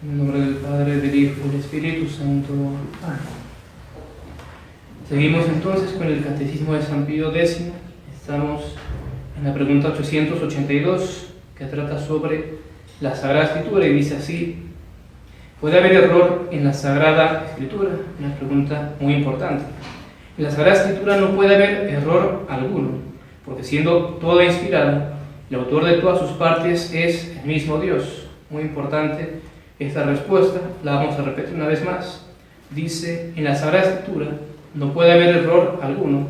En el nombre del Padre, del Hijo y del Espíritu Santo. Amén. Seguimos entonces con el Catecismo de San Pío X. Estamos en la pregunta 882, que trata sobre la Sagrada Escritura y dice así: ¿puede haber error en la Sagrada Escritura? Una pregunta muy importante. En la Sagrada Escritura no puede haber error alguno, porque siendo toda inspirada, el autor de todas sus partes es el mismo Dios. Muy importante esta respuesta, la vamos a repetir una vez más. Dice: en la Sagrada Escritura no puede haber error alguno,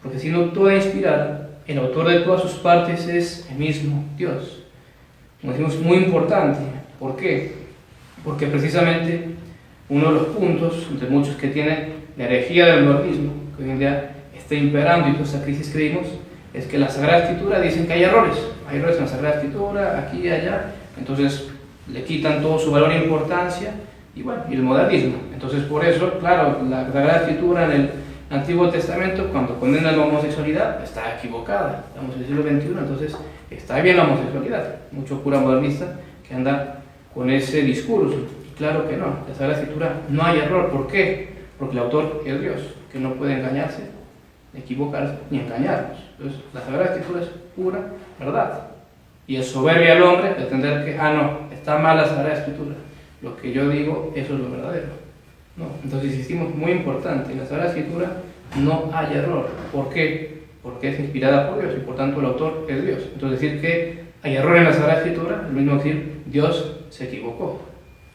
porque siendo toda inspirada, el autor de todas sus partes es el mismo Dios. Como decimos, muy importante. ¿Por qué? Porque precisamente uno de los puntos, entre muchos que tiene la herejía del modernismo, que hoy en día está imperando y toda esa crisis que vimos, es que la Sagrada Escritura dicen que hay errores en la Sagrada Escritura, aquí y allá, entonces le quitan todo su valor e importancia, y bueno, y el modernismo. Entonces por eso, claro, la Sagrada Escritura en el Antiguo Testamento, cuando condena la homosexualidad, está equivocada. Estamos en el siglo XXI, entonces está bien la homosexualidad. Mucho cura modernista que anda con ese discurso. Y claro que no, la Sagrada Escritura no hay error. ¿Por qué? Porque el autor es Dios, que no puede engañarse, equivocarse ni engañarnos. Entonces la Sagrada Escritura es pura verdad. Y es soberbia al hombre pretender que, no, está mal la Sagrada Escritura. Lo que yo digo, eso es lo verdadero. No. Entonces insistimos, muy importante, en la Sagrada Escritura no hay error. ¿Por qué? Porque es inspirada por Dios y por tanto el autor es Dios. Entonces decir que hay error en la Sagrada Escritura, es lo mismo decir Dios se equivocó,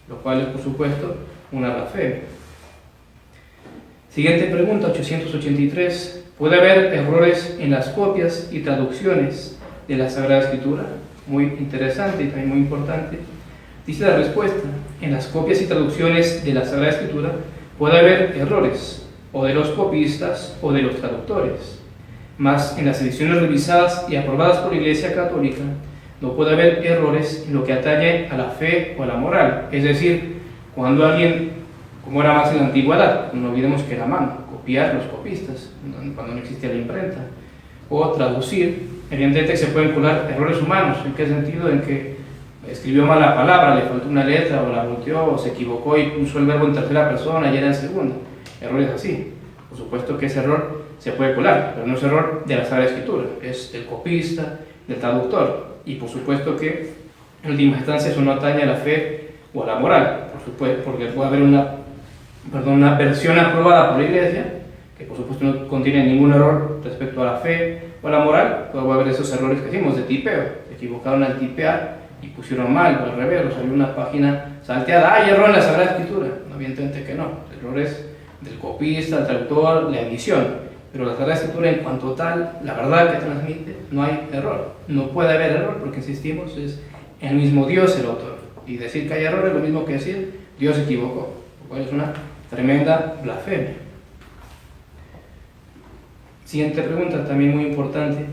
lo cual es por supuesto una blasfemia. Siguiente pregunta, 883. ¿Puede haber errores en las copias y traducciones de la Sagrada Escritura? Muy interesante y también muy importante. Dice la respuesta: en las copias y traducciones de la Sagrada Escritura puede haber errores, o de los copistas o de los traductores. Mas en las ediciones revisadas y aprobadas por la Iglesia Católica no puede haber errores en lo que atañe a la fe o a la moral. Es decir, cuando alguien, como era más en la antigüedad, no olvidemos que era a mano, copiar los copistas, cuando no existía la imprenta, o traducir, evidentemente se pueden colar errores humanos. ¿En qué sentido? En que escribió mal la palabra, le faltó una letra, o la volteó, o se equivocó y puso el verbo en tercera persona y era en segunda. Errores así. Por supuesto que ese error se puede colar, pero no es error de la Sagrada Escritura, es del copista, del traductor. Y por supuesto que en última instancia eso no atañe a la fe o a la moral, por supuesto, porque puede haber una versión aprobada por la Iglesia, que por supuesto no contiene ningún error respecto a la fe o a la moral. Puede haber esos errores que decimos de tipeo, se equivocaron al tipear y pusieron mal, o al revés, o salió una página salteada, hay error en la Sagrada Escritura. Evidentemente que no, el error es del copista, del traductor, la edición. Pero la Sagrada Escritura en cuanto tal, la verdad que transmite, no hay error. No puede haber error porque, insistimos, es el mismo Dios el autor. Y decir que hay error es lo mismo que decir Dios se equivocó, lo cual es una tremenda blasfemia. Siguiente pregunta, también muy importante.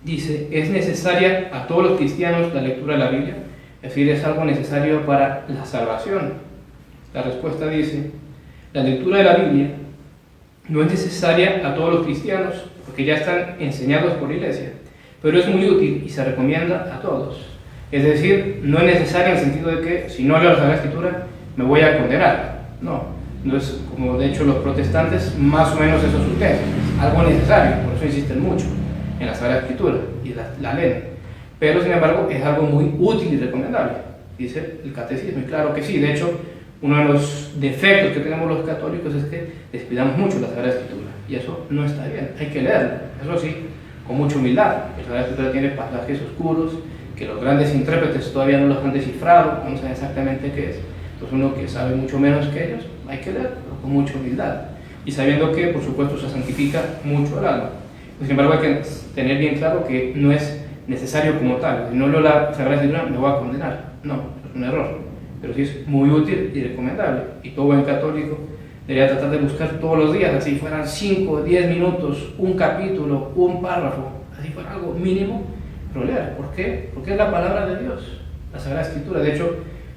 Dice: ¿es necesaria a todos los cristianos la lectura de la Biblia? Es decir, ¿es algo necesario para la salvación? La respuesta dice: la lectura de la Biblia no es necesaria a todos los cristianos, porque ya están enseñados por la Iglesia, pero es muy útil y se recomienda a todos. Es decir, no es necesaria en el sentido de que si no leo la Sagrada Escritura me voy a condenar. No es como de hecho los protestantes, más o menos eso es su tesis, es algo necesario, por eso insisten mucho en la Sagrada Escritura y la leen. Pero sin embargo es algo muy útil y recomendable, dice el Catecismo, y claro que sí. De hecho, uno de los defectos que tenemos los católicos es que descuidamos mucho la Sagrada Escritura, y eso no está bien, hay que leerla, eso sí, con mucha humildad. La Sagrada Escritura tiene pasajes oscuros que los grandes intérpretes todavía no los han descifrado, no saben exactamente qué es. Entonces uno que sabe mucho menos que ellos, hay que leerlo con mucha humildad, y sabiendo que por supuesto se santifica mucho el alma. Sin embargo hay que tener bien claro que no es necesario como tal. Si no leo la Sagrada Escritura me voy a condenar, no, es un error. Pero sí es muy útil y recomendable, y todo buen católico debería tratar de buscar todos los días, así fueran 5 o 10 minutos, un capítulo, un párrafo, así fuera algo mínimo, pero leer. ¿Por qué? Porque es la palabra de Dios, la Sagrada Escritura. De hecho,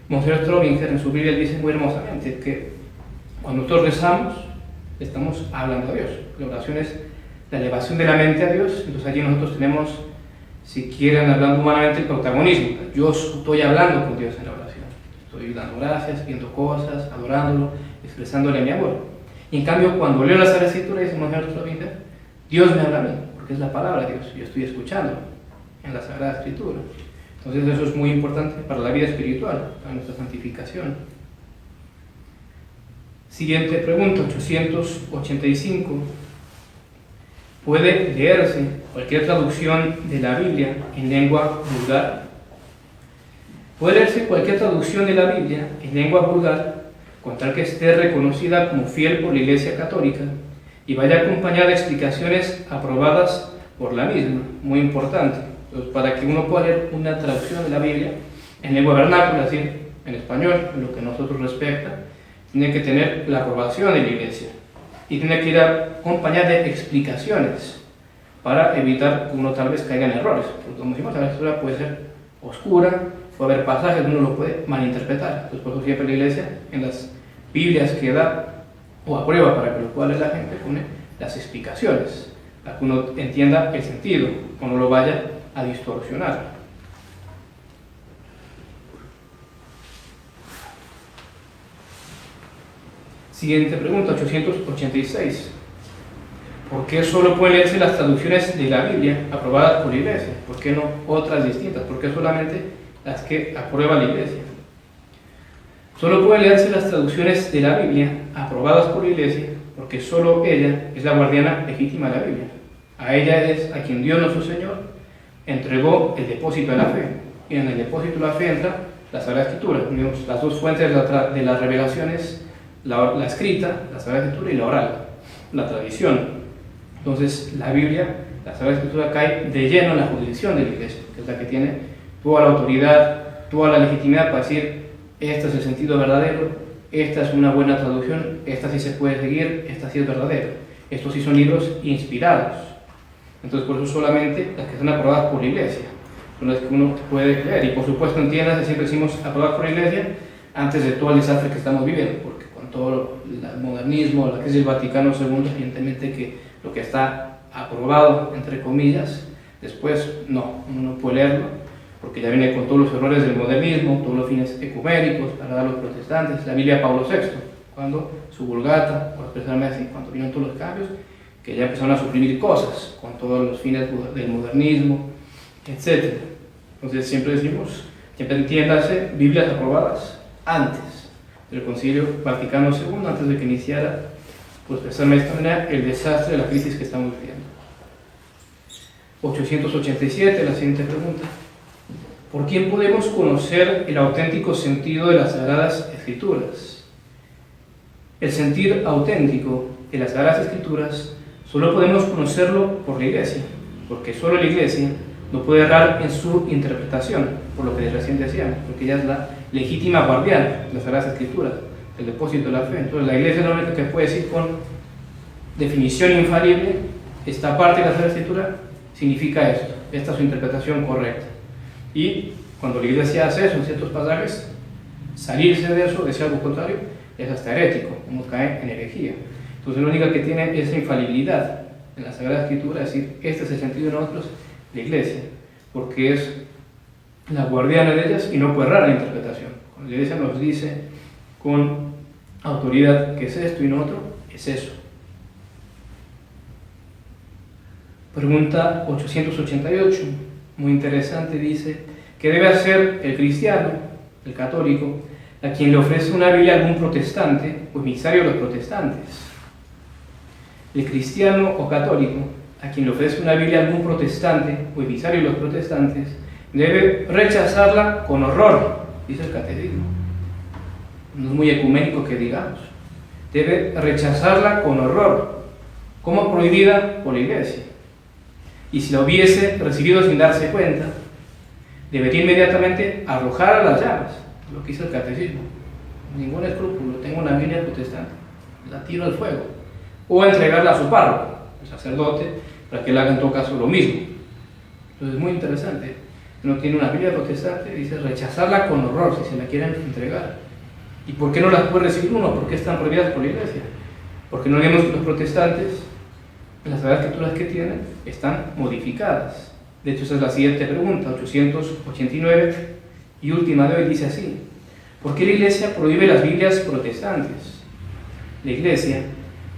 Monseñor Trovinger en su Biblia dice muy hermosamente que cuando nosotros rezamos, estamos hablando a Dios. La oración es la elevación de la mente a Dios, entonces allí nosotros tenemos, si quieren hablando humanamente, el protagonismo. Yo estoy hablando con Dios en la oración. estoy dando gracias, viendo cosas, adorándolo, expresándole mi amor. Y en cambio, cuando leo la Sagrada Escritura, dice Monseñor Trovita, Dios me habla a mí, porque es la palabra de Dios, yo estoy escuchando en la Sagrada Escritura. Entonces eso es muy importante para la vida espiritual, para nuestra santificación. Siguiente pregunta, 885. ¿Puede leerse cualquier traducción de la Biblia en lengua vulgar? Puede leerse cualquier traducción de la Biblia en lengua vulgar, con tal que esté reconocida como fiel por la Iglesia Católica y vaya acompañada de explicaciones aprobadas por la misma. Muy importante. Entonces, para que uno pueda leer una traducción de la Biblia en lengua vernácula, es decir, en español, en lo que a nosotros respecta, tiene que tener la aprobación de la Iglesia y tiene que ir acompañada de explicaciones para evitar que uno tal vez caiga en errores. Porque como decimos, la Escritura puede ser oscura, puede haber pasajes donde uno lo puede malinterpretar. Entonces, por eso siempre la Iglesia, en las Biblias que da o aprueba para que lo pueda leer la gente, pone las explicaciones, para que uno entienda el sentido, o no lo vaya a distorsionar. Siguiente pregunta, 886. ¿Por qué solo pueden leerse las traducciones de la Biblia aprobadas por la Iglesia? ¿Por qué no otras distintas? ¿Por qué solamente las que aprueba la Iglesia? Solo pueden leerse las traducciones de la Biblia aprobadas por la Iglesia porque solo ella es la guardiana legítima de la Biblia. A ella es a quien Dios nuestro Señor entregó el depósito de la fe. Y en el depósito de la fe entra la Sagrada Escritura. Las dos fuentes de las revelaciones, la escrita, la Sagrada Escritura, y la oral, la tradición. Entonces la Biblia, la Sagrada Escritura, cae de lleno en la jurisdicción de la Iglesia, que es la que tiene toda la autoridad, toda la legitimidad para decir: este es el sentido verdadero, esta es una buena traducción, esta sí se puede seguir, esta sí es verdadera. Estos sí son libros inspirados. Entonces, por eso solamente las que están aprobadas por la Iglesia son las que uno puede leer. Y por supuesto, entiendas, siempre decimos aprobadas por la Iglesia antes de todo el desastre que estamos viviendo, porque con todo el modernismo, la crisis del Vaticano II, evidentemente que lo que está aprobado, entre comillas, después uno no puede leerlo, porque ya viene con todos los errores del modernismo, todos los fines ecuménicos para dar a los protestantes. La Biblia de Pablo VI, cuando su Vulgata, por expresarme así, cuando vinieron todos los cambios, que ya empezaron a suprimir cosas con todos los fines del modernismo, etc. Entonces siempre decimos, siempre entiéndase, Biblias aprobadas antes del Concilio Vaticano II, antes de que iniciara, pues expresarme de esta manera, el desastre de la crisis que estamos viviendo. 887, la siguiente pregunta. ¿Por quién podemos conocer el auténtico sentido de las Sagradas Escrituras? El sentir auténtico de las Sagradas Escrituras solo podemos conocerlo por la Iglesia, porque solo la Iglesia no puede errar en su interpretación, por lo que recién decíamos, porque ella es la legítima guardiana de las Sagradas Escrituras, el depósito de la fe. Entonces la Iglesia es la única que puede decir con definición infalible: esta parte de la Sagrada Escritura significa esto, esta es su interpretación correcta. Y cuando la Iglesia hace eso en ciertos pasajes, salirse de eso, decir algo contrario, es hasta herético, uno cae en herejía. Entonces la única que tiene esa infalibilidad en la Sagrada Escritura es decir: este es el sentido de nosotros, la Iglesia, porque es la guardiana de ellas y no puede errar la interpretación. Cuando la Iglesia nos dice con autoridad que es esto y no otro, es eso. Pregunta 888, muy interesante, dice: ¿qué debe hacer el cristiano, el católico, a quien le ofrece una Biblia a algún protestante o emisario de los protestantes? El cristiano o católico, a quien le ofrece una Biblia a algún protestante o emisario de los protestantes, debe rechazarla con horror, dice el catecismo. No es muy ecuménico que digamos. Debe rechazarla con horror, como prohibida por la Iglesia. Y si la hubiese recibido sin darse cuenta, debería inmediatamente arrojar a las llamas, lo que dice el catecismo. Ningún escrúpulo, tengo una Biblia protestante, la tiro al fuego. O entregarla a su párroco, el sacerdote, para que él haga en todo caso lo mismo. Entonces es muy interesante. Uno tiene una Biblia protestante, dice rechazarla con horror si se la quieren entregar. ¿Y por qué no las puede recibir uno? ¿Por qué están prohibidas por la Iglesia? Porque no vemos que los protestantes, las Sagradas Escrituras que tienen, están modificadas. De hecho, esa es la siguiente pregunta, 889, y última de hoy, dice así: ¿Por qué la Iglesia prohíbe las Biblias protestantes? La Iglesia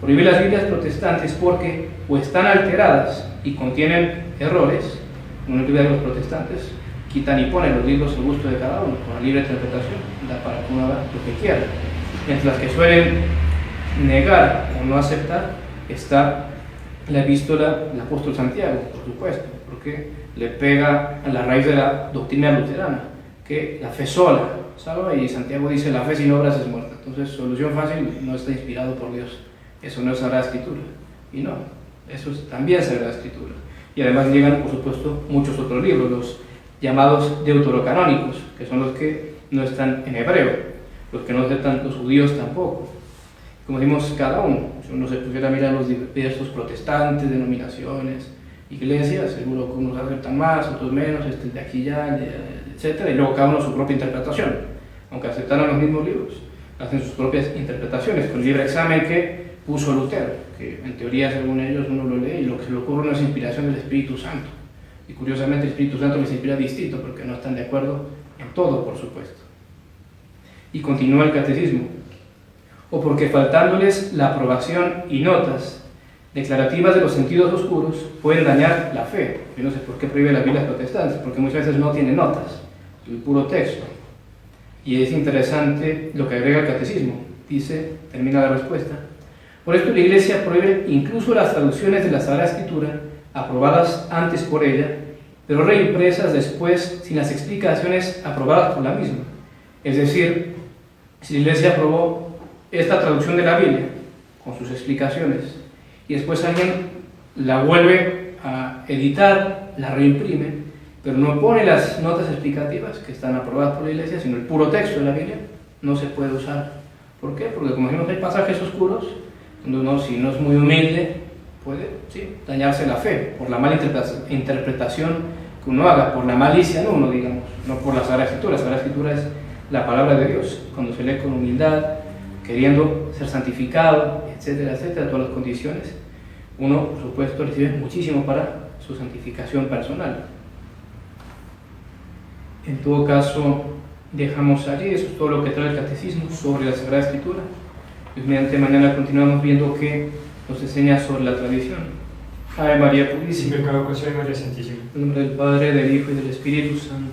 prohíbe las Biblias protestantes porque o están alteradas y contienen errores, una Biblia de los protestantes quitan y ponen los libros al gusto de cada uno, con la libre interpretación, da para que uno haga lo que quiera. Entre las que suelen negar o no aceptar está la epístola del apóstol Santiago, por supuesto, porque le pega a la raíz de la doctrina luterana, que la fe sola salva, y Santiago dice la fe sin obras es muerta. Entonces, solución fácil, no está inspirado por Dios. Eso no es Sagrada Escritura. Y no, eso es también Sagrada Escritura. Y además llegan, por supuesto, muchos otros libros, los llamados deuterocanónicos, que son los que no están en hebreo, los que no aceptan los judíos tampoco. Como decimos, cada uno, si uno se pusiera a mirar los diversos protestantes, denominaciones, iglesias, seguro que unos aceptan más, otros menos, este de aquí ya, etc. Y luego cada uno su propia interpretación. Aunque aceptaran los mismos libros, hacen sus propias interpretaciones, con el libre examen que puso Lutero, que en teoría, según ellos, uno lo lee y lo que se le ocurre no es inspiración del Espíritu Santo. Y curiosamente el Espíritu Santo les inspira distinto, porque no están de acuerdo en todo, por supuesto. Y continúa el catecismo. O porque faltándoles la aprobación y notas declarativas de los sentidos oscuros pueden dañar la fe. Yo no sé por qué prohíbe las Biblias protestantes, porque muchas veces no tiene notas, el puro texto. Y es interesante lo que agrega el catecismo. Dice, termina la respuesta: por esto la Iglesia prohíbe incluso las traducciones de la Sagrada Escritura, aprobadas antes por ella, pero reimpresas después sin las explicaciones aprobadas por la misma. Es decir, si la Iglesia aprobó esta traducción de la Biblia con sus explicaciones y después alguien la vuelve a editar, la reimprime, pero no pone las notas explicativas que están aprobadas por la Iglesia, sino el puro texto de la Biblia, no se puede usar. ¿Por qué? Porque como decimos, hay pasajes oscuros donde uno, si no es muy humilde, puede dañarse la fe por la mala interpretación que uno haga, por la malicia de uno, digamos, no por la Sagrada Escritura. La Sagrada Escritura es la palabra de Dios, cuando se lee con humildad, queriendo ser santificado, etcétera, etcétera, todas las condiciones, uno, por supuesto, recibe muchísimo para su santificación personal. En todo caso, dejamos allí, eso es todo lo que trae el catecismo sobre la Sagrada Escritura. Pues mediante mañana continuamos viendo qué nos enseña sobre la tradición. Ave María Purísima. Sin pecado concebido, María Santísima. En nombre del Padre, del Hijo y del Espíritu Santo.